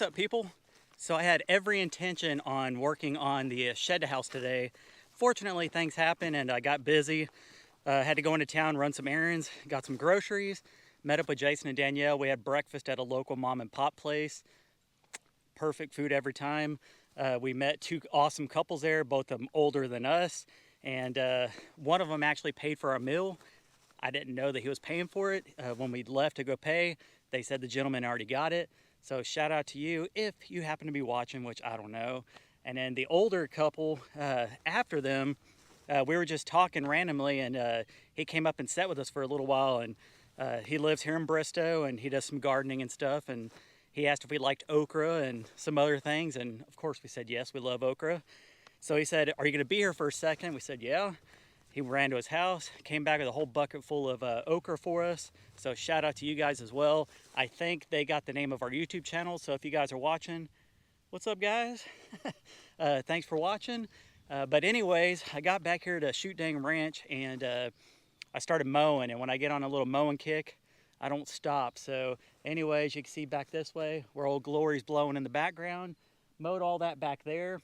What's up, people? So I had every intention on working on the shed house today. Fortunately, things happened and I got busy. Had to go into town, run some errands, got some groceries, met up with Jason and Danielle. We had breakfast at a local mom and pop place. Perfect food every time. We met two awesome couples there, both of them older than us. And one of them actually paid for our meal. I didn't know that he was paying for it. When we left to go pay, they said the gentleman already got it. So shout out to you if you happen to be watching, which I don't know. And then the older couple, after them, we were just talking randomly, and he came up and sat with us for a little while. And he lives here in Bristow, and he does some gardening and stuff. And he asked if we liked okra and some other things. And of course we said, yes, we love okra. So he said, are you gonna be here for a second? We said, yeah. He ran to his house, came back with a whole bucket full of okra for us. So shout out to you guys as well. I think they got the name of our YouTube channel. So if you guys are watching, what's up, guys? Thanks for watching. But anyways, I got back here to Shoot Dang Ranch, and I started mowing. And when I get on a little mowing kick, I don't stop. So anyways, you can see back this way where Old Glory's blowing in the background. Mowed all that back there.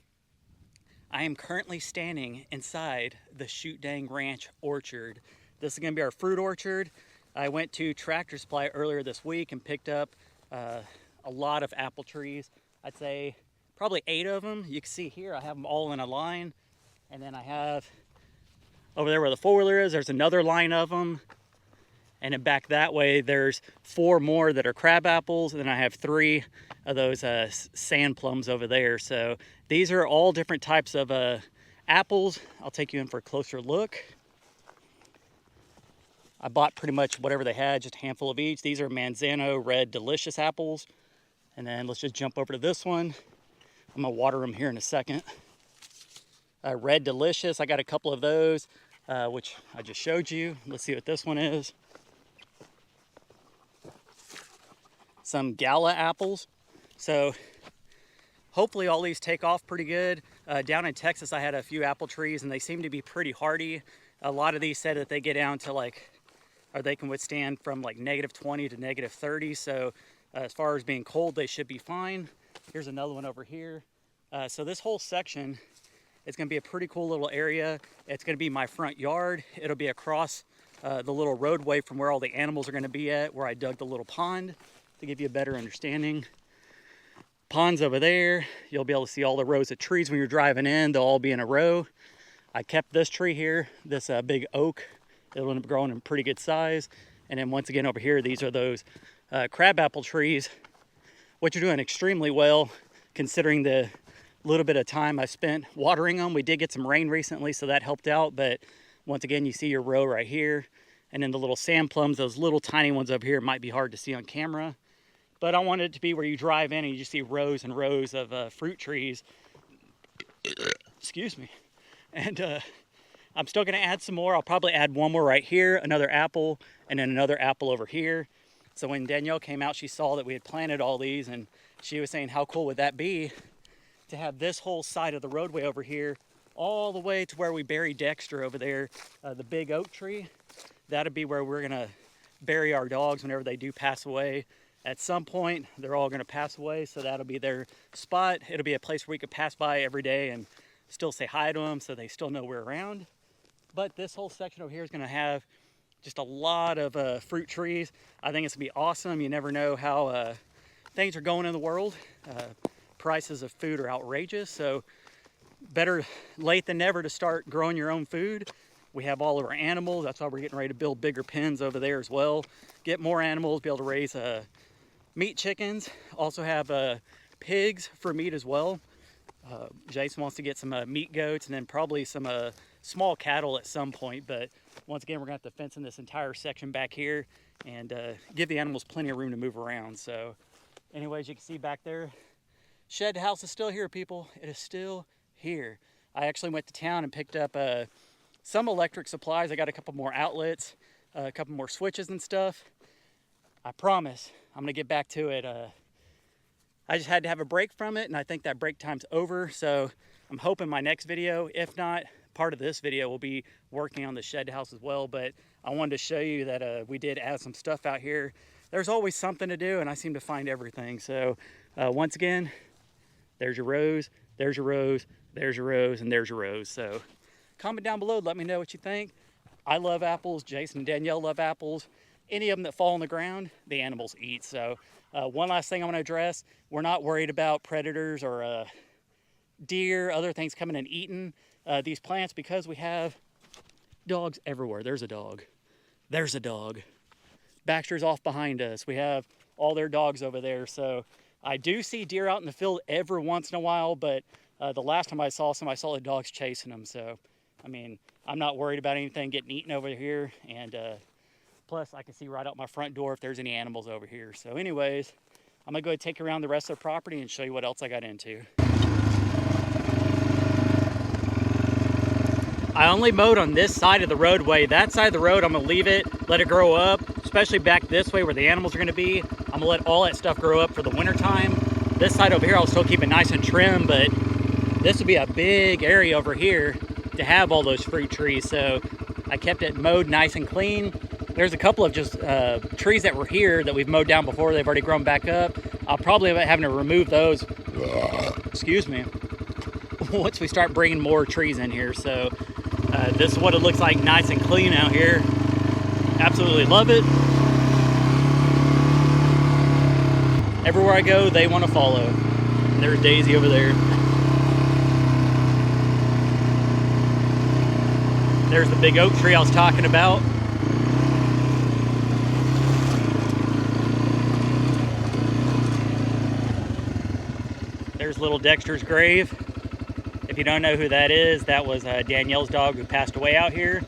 I am currently standing inside the Shoot Dang Ranch orchard. This is gonna be our fruit orchard. I went to Tractor Supply earlier this week and picked up a lot of apple trees. I'd say probably 8 of them. You can see here, I have them all in a line. And then I have, over there where the four-wheeler is, there's another line of them. And then back that way, there's 4 more that are crab apples. And then I have 3 of those sand plums over there. So these are all different types of apples. I'll take you in for a closer look. I bought pretty much whatever they had, just a handful of each. These are Manzano Red Delicious apples. And then let's just jump over to this one. I'm gonna water them here in a second. Red Delicious, I got a couple of those, which I just showed you. Let's see what this one is. Some Gala apples. So hopefully all these take off pretty good. Down in Texas, I had a few apple trees and they seem to be pretty hardy. A lot of these said that they get down to like, or they can withstand from like -20 to -30. So as far as being cold, they should be fine. Here's another one over here. So this whole section is gonna be a pretty cool little area. It's gonna be my front yard. It'll be across the little roadway from where all the animals are gonna be at, where I dug the little pond to give you a better understanding. Pond's over there. You'll be able to see all the rows of trees when you're driving in. They'll all be in a row. I kept this tree here, this big oak. It'll end up growing in pretty good size. And then once again over here, these are those crabapple trees, which are doing extremely well considering the little bit of time I spent watering them. We did get some rain recently, so that helped out. But once again, you see your row right here. And then the little sand plums, those little tiny ones over here, might be hard to see on camera. But I want it to be where you drive in and you just see rows and rows of fruit trees. Excuse me. And I'm still gonna add some more. I'll probably add one more right here, another apple, and then another apple over here. So when Danielle came out, she saw that we had planted all these, and she was saying, how cool would that be to have this whole side of the roadway over here, all the way to where we buried Dexter over there, the big oak tree. That'd be where we're gonna bury our dogs whenever they do pass away. At some point, they're all gonna pass away, so that'll be their spot. It'll be a place where we could pass by every day and still say hi to them so they still know we're around. But this whole section over here is gonna have just a lot of fruit trees. I think it's gonna be awesome. You never know how things are going in the world. Prices of food are outrageous, so better late than never to start growing your own food. We have all of our animals. That's why we're getting ready to build bigger pens over there as well. Get more animals, be able to raise meat chickens. Also have pigs for meat as well. Jason wants to get some meat goats and then probably some small cattle at some point. But once again, we're gonna have to fence in this entire section back here and give the animals plenty of room to move around. So anyways, you can see back there, shed house is still here, people. It is still here. I actually went to town and picked up some electric supplies. I got a couple more outlets, a couple more switches and stuff. I promise I'm gonna get back to it. I just had to have a break from it, and I think that break time's over. So I'm hoping my next video, if not, part of this video will be working on the shed house as well. But I wanted to show you that we did add some stuff out here. There's always something to do, and I seem to find everything. So Once again, there's your rows, there's your rows, there's your rows, and there's your rows. So comment down below, let me know what you think. I love apples, Jason and Danielle love apples. Any of them that fall on the ground, the animals eat. So one last thing I want to address, we're not worried about predators or deer, other things coming and eating these plants because we have dogs everywhere. There's a dog. There's a dog. Baxter's off behind us. We have all their dogs over there. So I do see deer out in the field every once in a while, but the last time I saw some, I saw the dogs chasing them. So, I mean, I'm not worried about anything getting eaten over here. And plus, I can see right out my front door if there's any animals over here. So anyways, I'm gonna go ahead and take you around the rest of the property and show you what else I got into. I only mowed on this side of the roadway. That side of the road, I'm gonna leave it, let it grow up, especially back this way where the animals are gonna be. I'm gonna let all that stuff grow up for the winter time. This side over here, I'll still keep it nice and trim, but this would be a big area over here to have all those fruit trees. So I kept it mowed nice and clean. There's a couple of just trees that were here that we've mowed down before. They've already grown back up. I'll probably be having to remove those, excuse me, once we start bringing more trees in here. So this is what it looks like nice and clean out here. Absolutely love it. Everywhere I go, they want to follow. And there's Daisy over there. There's the big oak tree I was talking about. There's little Dexter's grave. If you don't know who that is, that was Danielle's dog who passed away out here.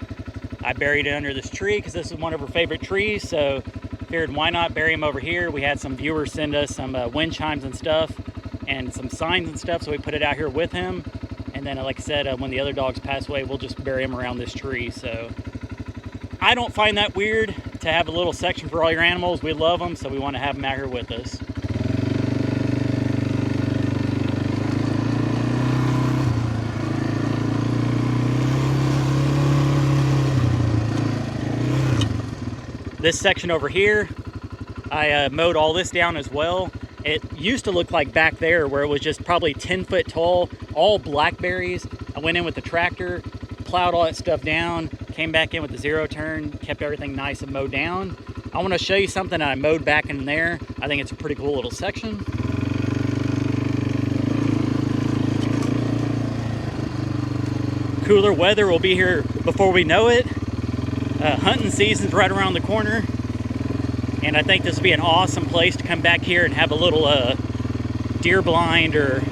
I buried it under this tree because this is one of her favorite trees, so figured why not bury him over here. We had some viewers send us some wind chimes and stuff and some signs and stuff, so we put it out here with him. And then, like I said, when the other dogs pass away, we'll just bury him around this tree. So I don't find that weird to have a little section for all your animals. We love them, so we want to have them out here with us. This section over here, I mowed all this down as well. It used to look like back there where it was just probably 10 foot tall, all blackberries. I went in with the tractor, plowed all that stuff down, came back in with the zero turn, kept everything nice and mowed down. I want to show you something that I mowed back in there. I think it's a pretty cool little section. Cooler weather will be here before we know it. Hunting season's right around the corner, and I think this would be an awesome place to come back here and have a little deer blind or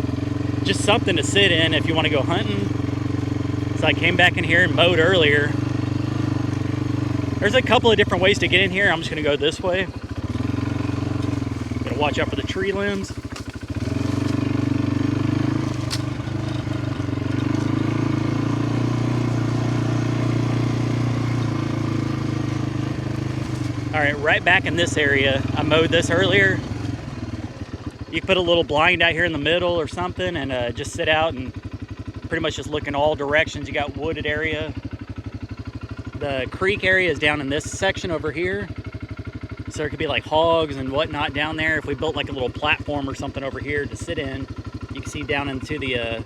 just something to sit in if you want to go hunting. So I came back in here and mowed earlier. There's a couple of different ways to get in here. I'm just going to go this way. Gotta watch out for the tree limbs. All right, right back in this area. I mowed this earlier. You put a little blind out here in the middle or something and just sit out and pretty much just look in all directions. You got wooded area. The creek area is down in this section over here. So there could be like hogs and whatnot down there. If we built like a little platform or something over here to sit in, you can see down into the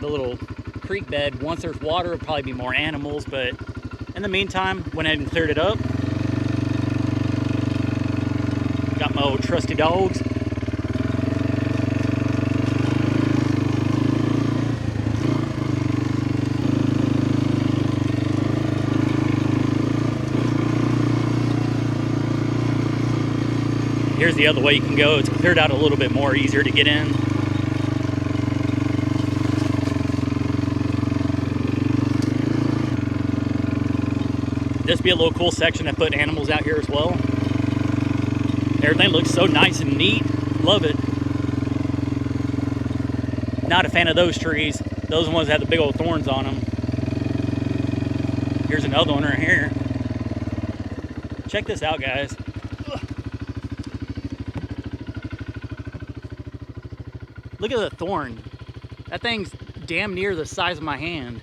little creek bed. Once there's water, it'll probably be more animals, but in the meantime, went ahead and cleared it up. Got my old trusty dogs. Here's the other way you can go. It's cleared out a little bit more, easier to get in. This would be a little cool section to put animals out here as well. Everything looks so nice and neat. Love it. Not a fan of those trees. Those ones have the big old thorns on them. Here's another one right here. Check this out, guys. Look at the thorn. That thing's damn near the size of my hand.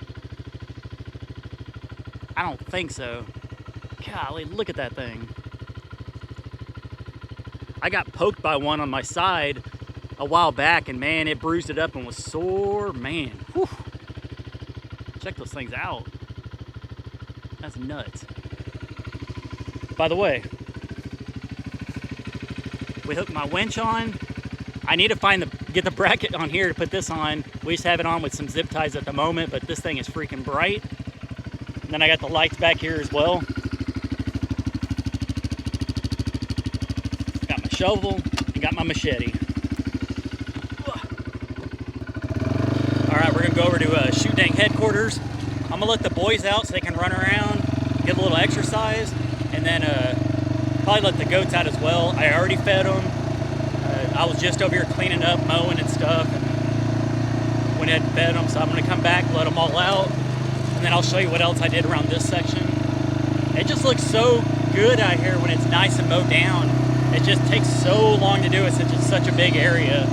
I don't think so. Golly, look at that thing. I got poked by one on my side a while back, and man, it bruised it up and was sore, man. Whew. Check those things out. That's nuts. By the way, we hooked my winch on. I need to get the bracket on here to put this on. We just have it on with some zip ties at the moment, but this thing is freaking bright. And then I got the lights back here as well. Got my shovel and got my machete. All right, we're gonna go over to Shoot Dang headquarters. I'm gonna let the boys out so they can run around, get a little exercise, and then probably let the goats out as well. I already fed them. I was just over here cleaning up, mowing and stuff, and went ahead and fed them. So I'm gonna come back, let them all out, and then I'll show you what else I did around this section. It just looks so good out here when it's nice and mowed down. It just takes so long to do it since it's such a big area.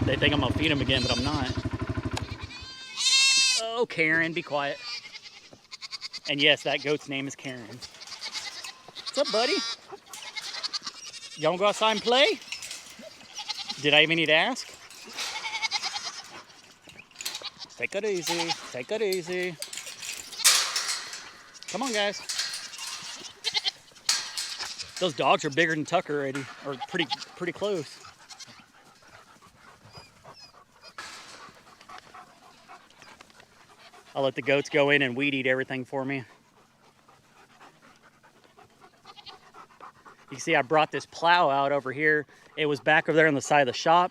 They think I'm gonna feed them again, but I'm not. Oh, Karen, be quiet. And yes, that goat's name is Karen. What's up, buddy? Y'all wanna go outside and play? Did I even need to ask? Take it easy, take it easy. Come on, guys. Those dogs are bigger than Tucker already, or pretty close. I'll let the goats go in and weed eat everything for me. You can see I brought this plow out over here. It was back over there on the side of the shop.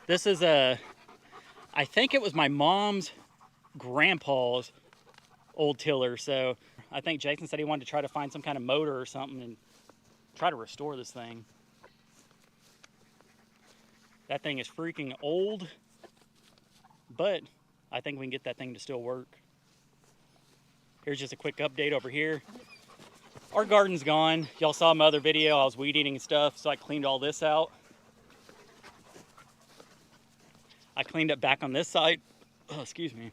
This is I think it was my mom's grandpa's old tiller. So I think Jason said he wanted to try to find some kind of motor or something and try to restore this thing. That thing is freaking old, but I think we can get that thing to still work. Here's just a quick update over here. Our garden's gone. Y'all saw my other video. I was weed eating and stuff, so I cleaned all this out. I cleaned up back on this side. Oh, excuse me.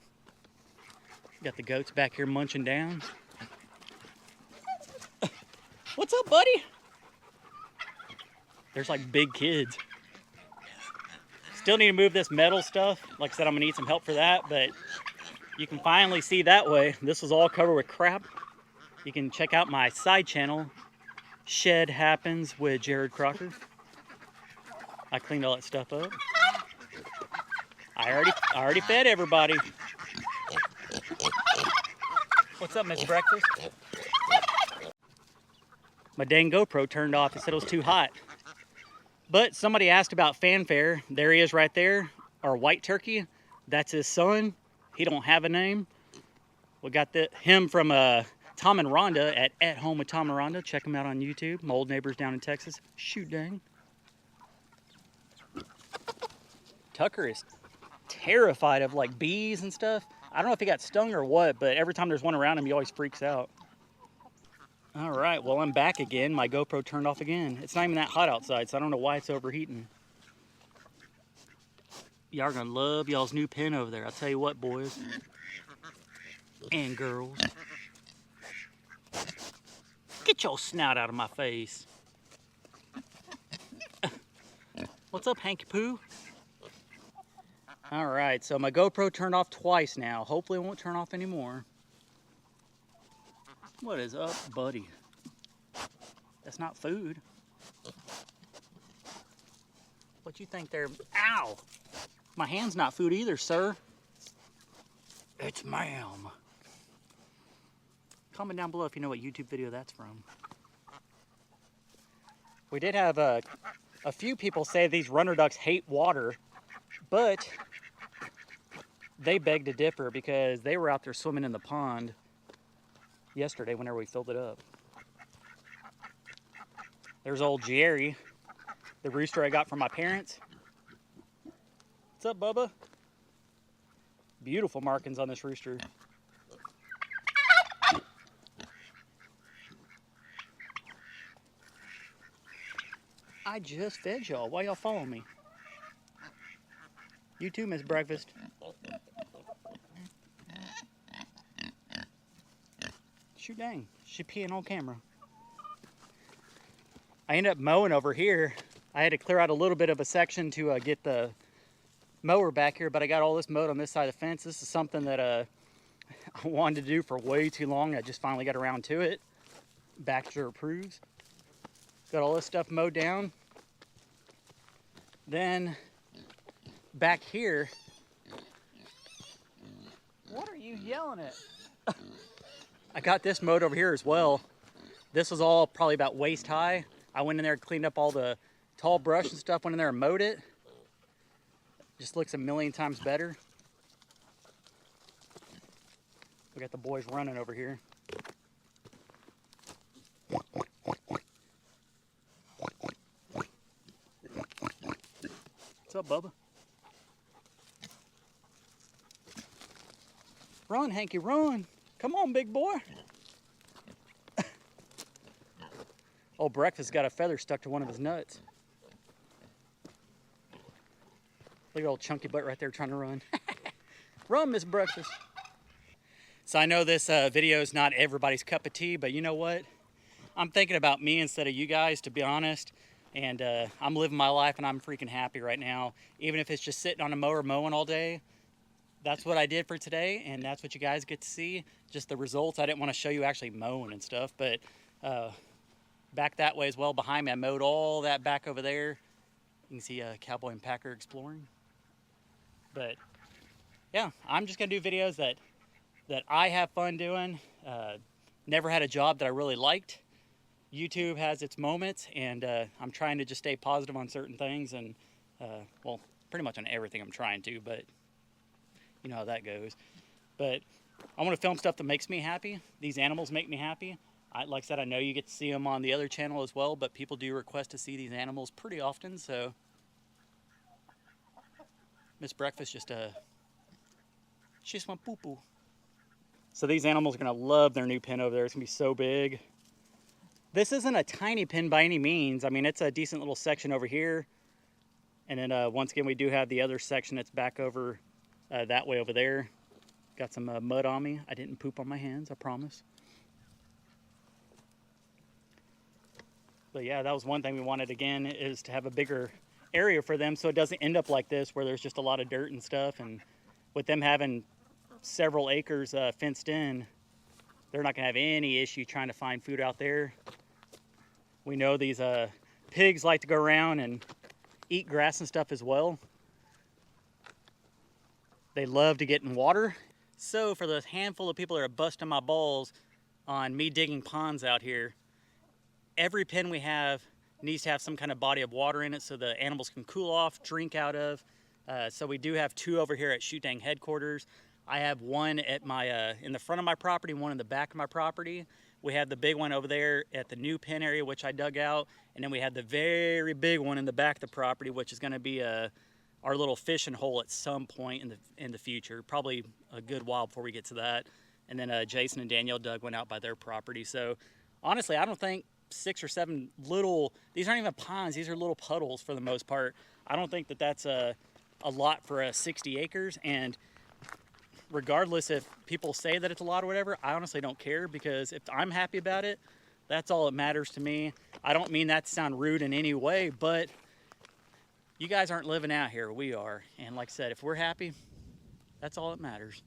Got the goats back here munching down. What's up, buddy? There's like big kids. Still need to move this metal stuff. Like I said, I'm gonna need some help for that, but you can finally see that way. This was all covered with crap. You can check out my side channel, Shed Happens with Jared Crocker. I cleaned all that stuff up. I already fed everybody. What's up, Miss Breakfast? My dang GoPro turned off. It said it was too hot. But somebody asked about Fanfare. There he is right there, our white turkey. That's his son. He don't have a name. We got him from Tom and Rhonda at Home with Tom and Rhonda. Check him out on YouTube. My old neighbors down in Texas. Shoot dang. Tucker is terrified of like bees and stuff. I don't know if he got stung or what, but every time there's one around him, he always freaks out. All right, well, I'm back again. My GoPro turned off again. It's not even that hot outside, so I don't know why it's overheating. Y'all are gonna love y'all's new pen over there. I'll tell you what, boys and girls. Get your snout out of my face. What's up, Hanky Poo? All right, so my GoPro turned off twice now. Hopefully it won't turn off anymore. What is up, buddy? That's not food. What you think there? Ow! My hand's not food either, sir. It's ma'am. Comment down below if you know what YouTube video that's from. We did have a few people say these runner ducks hate water, but they beg to differ because they were out there swimming in the pond yesterday whenever we filled it up. There's old Jerry, the rooster I got from my parents. What's up, Bubba? Beautiful markings on this rooster. I just fed y'all. Why y'all following me? You too, Miss Breakfast. Shoot. Shoot dang, she peeing on camera. I ended up mowing over here. I had to clear out a little bit of a section to get the mower back here, but I got all this mowed on this side of the fence. This is something that I wanted to do for way too long. I just finally got around to it. Baxter approves. Got all this stuff mowed down. Then back here, what are you yelling at? I got this mowed over here as well. This was all probably about waist high. I went in there and cleaned up all the tall brush and stuff, went in there and mowed it. Just looks a million times better. We got the boys running over here. What's up, Bubba? Run, Hanky, run. Come on, big boy. Old Breakfast got a feather stuck to one of his nuts. Look at old chunky butt right there trying to run. Run, Miss Breakfast. So I know this video is not everybody's cup of tea, but you know what? I'm thinking about me instead of you guys, to be honest. And I'm living my life and I'm freaking happy right now. Even if it's just sitting on a mower mowing all day. That's what I did for today, and that's what you guys get to see. Just the results. I didn't want to show you actually mowing and stuff, but back that way as well behind me, I mowed all that back over there. You can see Cowboy and Packer exploring. But yeah, I'm just gonna do videos that I have fun doing. Never had a job that I really liked. YouTube has its moments, and I'm trying to just stay positive on certain things, and well, pretty much on everything I'm trying to, but you know how that goes. But I want to film stuff that makes me happy. These animals make me happy. Like I said, I know you get to see them on the other channel as well, but people do request to see these animals pretty often, so. Miss Breakfast just went poo-poo. So these animals are gonna love their new pen over there. It's gonna be so big. This isn't a tiny pen by any means. I mean, it's a decent little section over here. And then once again, we do have the other section that's back over that way over there. Got some mud on me. I didn't poop on my hands, I promise. But yeah, that was one thing we wanted, again, is to have a bigger area for them so it doesn't end up like this where there's just a lot of dirt and stuff. And with them having several acres fenced in, they're not gonna have any issue trying to find food out there. We know these pigs like to go around and eat grass and stuff as well. They love to get in water. So for the handful of people that are busting my balls on me digging ponds out here, every pen we have needs to have some kind of body of water in it so the animals can cool off, drink out of. So we do have two over here at Shoot Dang headquarters. I have one at my in the front of my property, one in the back of my property. We have the big one over there at the new pen area, which I dug out. And then we had the very big one in the back of the property, which is gonna be our little fishing hole at some point in the future. Probably a good while before we get to that. And then Jason and Danielle dug one out by their property. So honestly, I don't think 6 or 7 little, these aren't even ponds, these are little puddles for the most part. I don't think that that's a lot for 60 acres. And regardless if people say that it's a lot or whatever, I honestly don't care, because if I'm happy about it, that's all that matters to me. I don't mean that to sound rude in any way, but you guys aren't living out here, we are. And like I said, if we're happy, that's all that matters.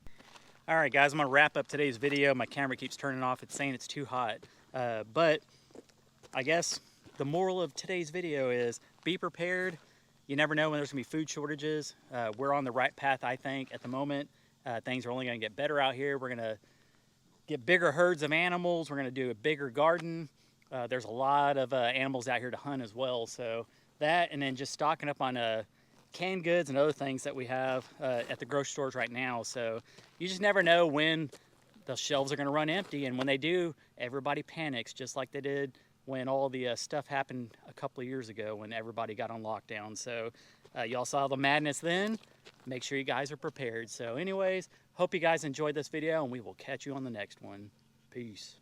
All right, guys, I'm gonna wrap up today's video. My camera keeps turning off. It's saying it's too hot. But I guess the moral of today's video is be prepared. You never know when there's gonna be food shortages. We're on the right path, I think, at the moment. Things are only gonna get better out here. We're gonna get bigger herds of animals. We're gonna do a bigger garden. There's a lot of animals out here to hunt as well. So that, and then just stocking up on canned goods and other things that we have at the grocery stores right now. So you just never know when the shelves are gonna run empty. And when they do, everybody panics, just like they did when all the stuff happened a couple of years ago when everybody got on lockdown. So y'all saw the madness then. Make sure you guys are prepared. So anyways, hope you guys enjoyed this video, and we will catch you on the next one. Peace.